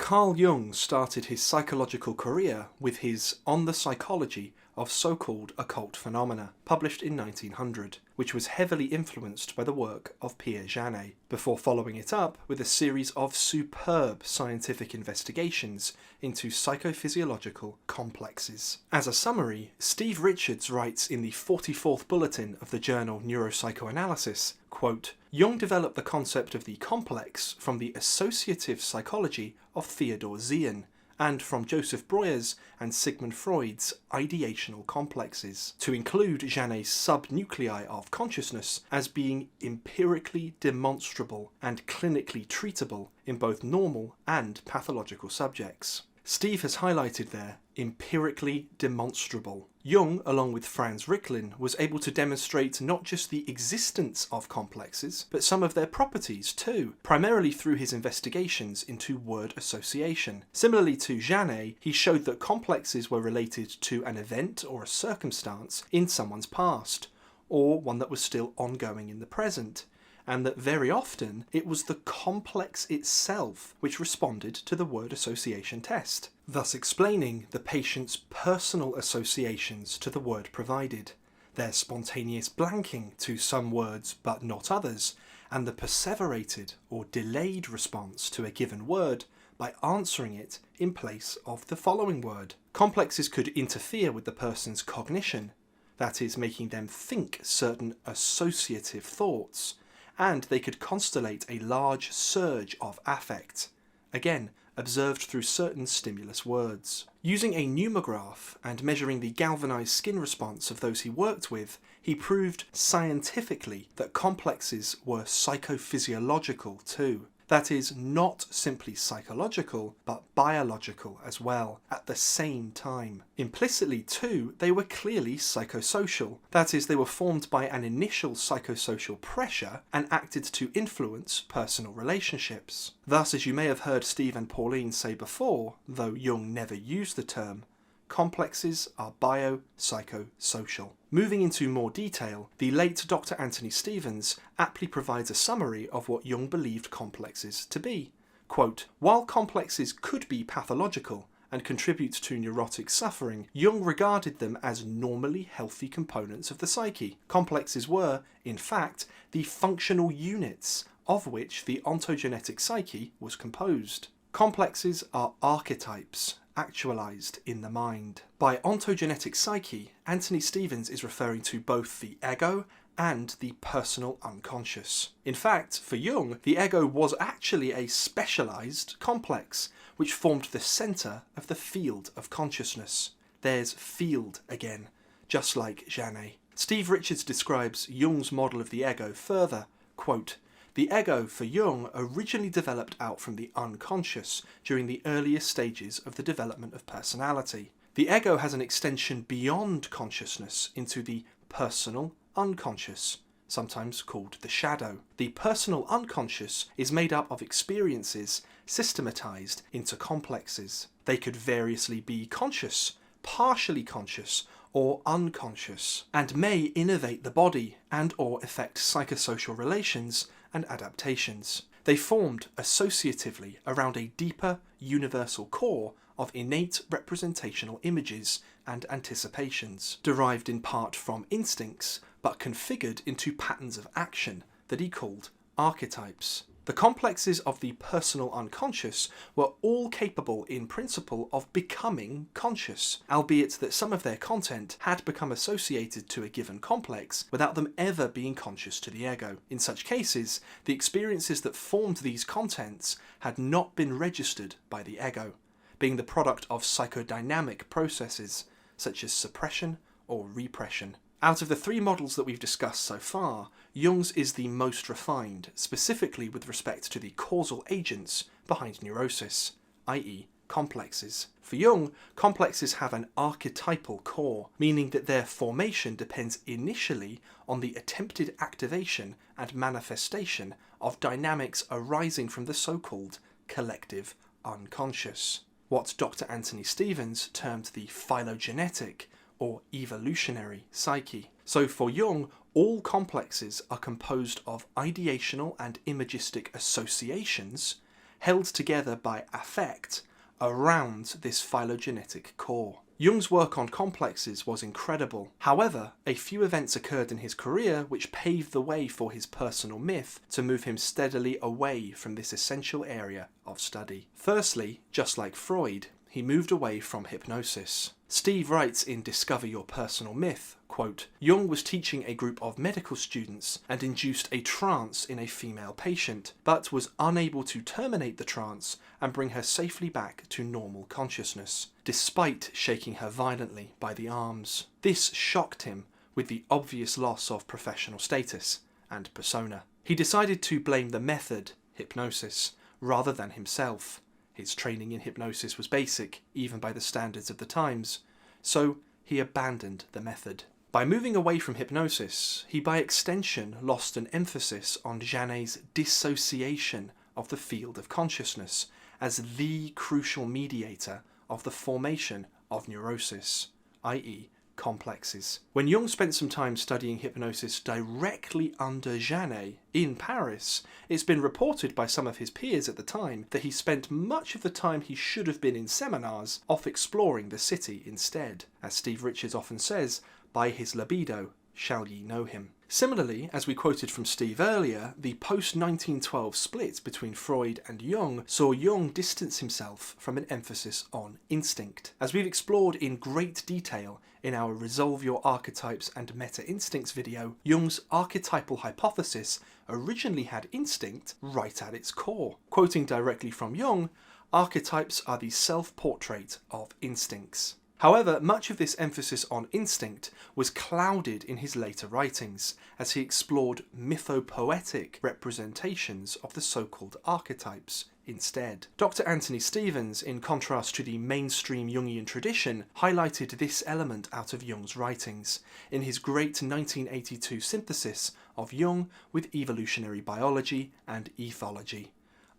Carl Jung started his psychological career with his On the Psychology of So-Called Occult Phenomena, published in 1900, which was heavily influenced by the work of Pierre Janet, before following it up with a series of superb scientific investigations into psychophysiological complexes. As a summary, Steve Richards writes in the 44th bulletin of the journal Neuropsychoanalysis, quote, Jung developed the concept of the complex from the associative psychology of Theodor Ziehen, and from Joseph Breuer's and Sigmund Freud's ideational complexes, to include Janet's subnuclei of consciousness as being empirically demonstrable and clinically treatable in both normal and pathological subjects. Steve has highlighted there, empirically demonstrable. Jung, along with Franz Riklin, was able to demonstrate not just the existence of complexes, but some of their properties too, primarily through his investigations into word association. Similarly to Janet, he showed that complexes were related to an event or a circumstance in someone's past, or one that was still ongoing in the present, and that very often it was the complex itself which responded to the word association test, thus explaining the patient's personal associations to the word provided, their spontaneous blanking to some words but not others, and the perseverated or delayed response to a given word by answering it in place of the following word. Complexes could interfere with the person's cognition, that is, making them think certain associative thoughts, and they could constellate a large surge of affect, again observed through certain stimulus words. Using a pneumograph and measuring the galvanized skin response of those he worked with, he proved scientifically that complexes were psychophysiological too. That is, not simply psychological, but biological as well, at the same time. Implicitly too, they were clearly psychosocial. That is, they were formed by an initial psychosocial pressure and acted to influence personal relationships. Thus, as you may have heard Steve and Pauline say before, though Jung never used the term, complexes are bio-psychosocial. Moving into more detail, the late Dr. Anthony Stevens aptly provides a summary of what Jung believed complexes to be. Quote, while complexes could be pathological and contribute to neurotic suffering, Jung regarded them as normally healthy components of the psyche. Complexes were, in fact, the functional units of which the ontogenetic psyche was composed. Complexes are archetypes, actualized in the mind. By ontogenetic psyche, Anthony Stevens is referring to both the ego and the personal unconscious. In fact, for Jung, the ego was actually a specialized complex, which formed the center of the field of consciousness. There's field again, just like Janet. Steve Richards describes Jung's model of the ego further, quote, the ego for Jung originally developed out from the unconscious during the earliest stages of the development of personality. The ego has an extension beyond consciousness into the personal unconscious, sometimes called the shadow. The personal unconscious is made up of experiences systematized into complexes. They could variously be conscious, partially conscious, or unconscious, and may innervate the body and or affect psychosocial relations and adaptations. They formed associatively around a deeper universal core of innate representational images and anticipations, derived in part from instincts, but configured into patterns of action that he called archetypes. The complexes of the personal unconscious were all capable in principle of becoming conscious, albeit that some of their content had become associated to a given complex without them ever being conscious to the ego. In such cases, the experiences that formed these contents had not been registered by the ego, being the product of psychodynamic processes such as suppression or repression. Out of the three models that we've discussed so far, Jung's is the most refined, specifically with respect to the causal agents behind neurosis, i.e. complexes. For Jung, complexes have an archetypal core, meaning that their formation depends initially on the attempted activation and manifestation of dynamics arising from the so-called collective unconscious, what Dr. Anthony Stevens termed the phylogenetic or evolutionary psyche. So for Jung, all complexes are composed of ideational and imagistic associations held together by affect around this phylogenetic core. Jung's work on complexes was incredible. However, a few events occurred in his career which paved the way for his personal myth to move him steadily away from this essential area of study. Firstly, just like Freud, he moved away from hypnosis. Steve writes in Discover Your Personal Myth, quote, Jung was teaching a group of medical students and induced a trance in a female patient, but was unable to terminate the trance and bring her safely back to normal consciousness, despite shaking her violently by the arms. This shocked him with the obvious loss of professional status and persona. He decided to blame the method, hypnosis, rather than himself. His training in hypnosis was basic, even by the standards of the times, so he abandoned the method. By moving away from hypnosis, he by extension lost an emphasis on Janet's dissociation of the field of consciousness as the crucial mediator of the formation of neurosis, i.e. complexes. When Jung spent some time studying hypnosis directly under Janet in Paris, it's been reported by some of his peers at the time that he spent much of the time he should have been in seminars off exploring the city instead. As Steve Richards often says, by his libido shall ye know him. Similarly, as we quoted from Steve earlier, the post-1912 split between Freud and Jung saw Jung distance himself from an emphasis on instinct. As we've explored in great detail in our Resolve Your Archetypes and Meta-Instincts video, Jung's archetypal hypothesis originally had instinct right at its core. Quoting directly from Jung, archetypes are the self-portrait of instincts. However, much of this emphasis on instinct was clouded in his later writings, as he explored mythopoetic representations of the so-called archetypes instead. Dr. Anthony Stevens, in contrast to the mainstream Jungian tradition, highlighted this element out of Jung's writings in his great 1982 synthesis of Jung with evolutionary biology and ethology.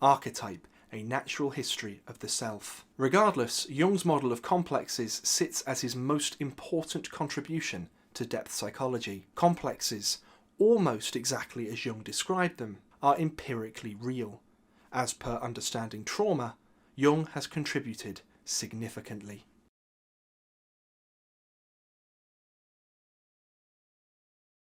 Archetype, a natural history of the self. Regardless, Jung's model of complexes sits as his most important contribution to depth psychology. Complexes, almost exactly as Jung described them, are empirically real. As per understanding trauma, Jung has contributed significantly.